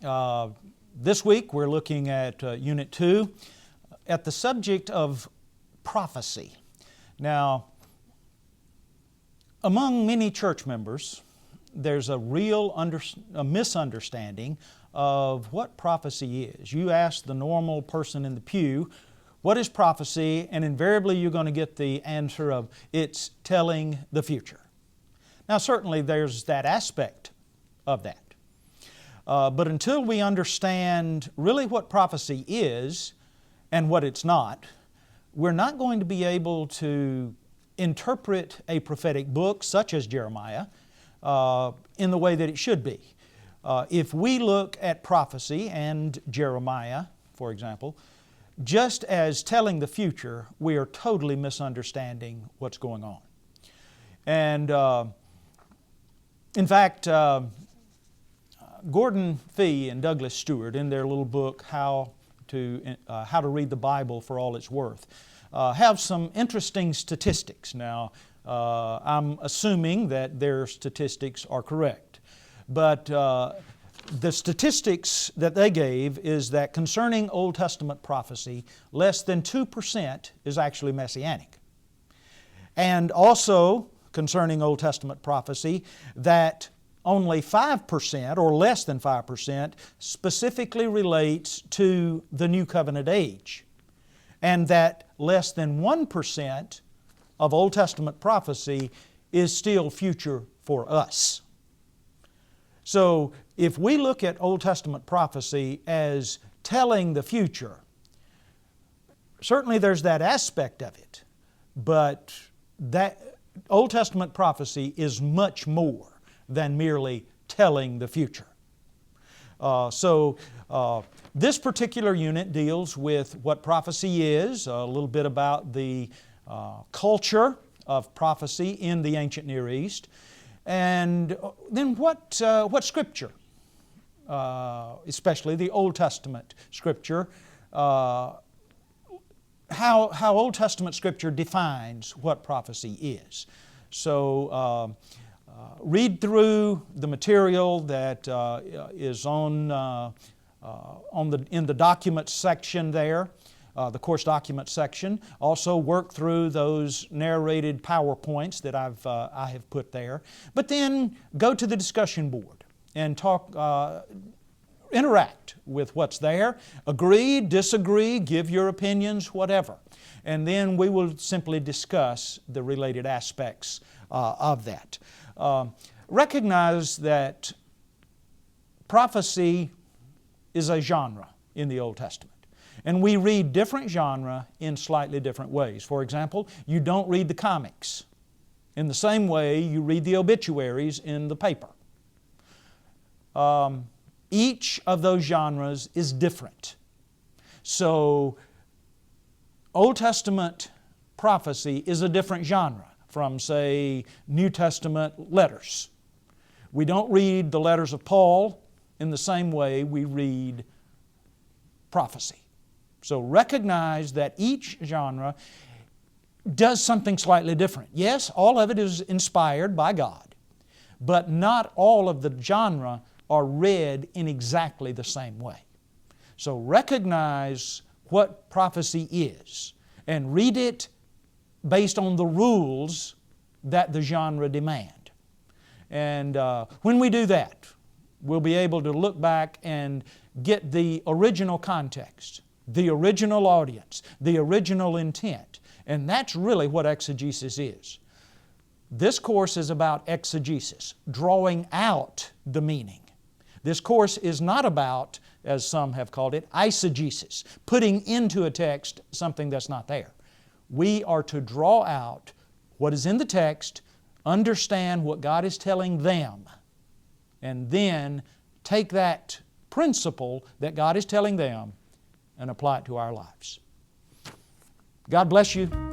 This week we're looking at Unit 2 at the subject of prophecy. Now, among many church members, there's a real misunderstanding of what prophecy is. You ask the normal person in the pew, what is prophecy? And invariably you're going to get the answer of, it's telling the future. Now certainly there's that aspect of that. But until we understand really what prophecy is and what it's not, we're not going to be able to interpret a prophetic book such as Jeremiah in the way that it should be. If we look at prophecy and Jeremiah, for example, just as telling the future, we are totally misunderstanding what's going on. And in fact, Gordon Fee and Douglas Stewart, in their little book, How to Read the Bible for All It's Worth, have some interesting statistics. Now, I'm assuming that their statistics are correct. But the statistics that they gave is that concerning Old Testament prophecy, less than 2% is actually messianic. And also, concerning Old Testament prophecy, that only 5% or less than 5% specifically relates to the New Covenant age. And that less than 1% of Old Testament prophecy is still future for us. So if we look at Old Testament prophecy as telling the future, certainly there's that aspect of it, but that Old Testament prophecy is much more than merely telling the future. This particular unit deals with what prophecy is, a little bit about the culture of prophecy in the ancient Near East, and then what Scripture, especially the Old Testament Scripture, how Old Testament Scripture defines what prophecy is. So read through the material that is in the documents section there, the course documents section. Also work through those narrated PowerPoints that I have put there. But then go to the discussion board and talk, interact with what's there. Agree, disagree, give your opinions, whatever. And then we will simply discuss the related aspects of that. Recognize that prophecy is a genre in the Old Testament. And we read different genre in slightly different ways. For example, you don't read the comics in the same way you read the obituaries in the paper. Each of those genres is different. So, Old Testament prophecy is a different genre from, say, New Testament letters. We don't read the letters of Paul in the same way we read prophecy. So recognize that each genre does something slightly different. Yes, all of it is inspired by God, but not all of the genre are read in exactly the same way. So recognize what prophecy is and read it based on the rules that the genre demand. And when we do that, we'll be able to look back and get the original context, the original audience, the original intent. And that's really what exegesis is. This course is about exegesis, drawing out the meaning. This course is not about, as some have called it, eisegesis, putting into a text something that's not there. We are to draw out what is in the text, understand what God is telling them, and then take that principle that God is telling them and apply it to our lives. God bless you.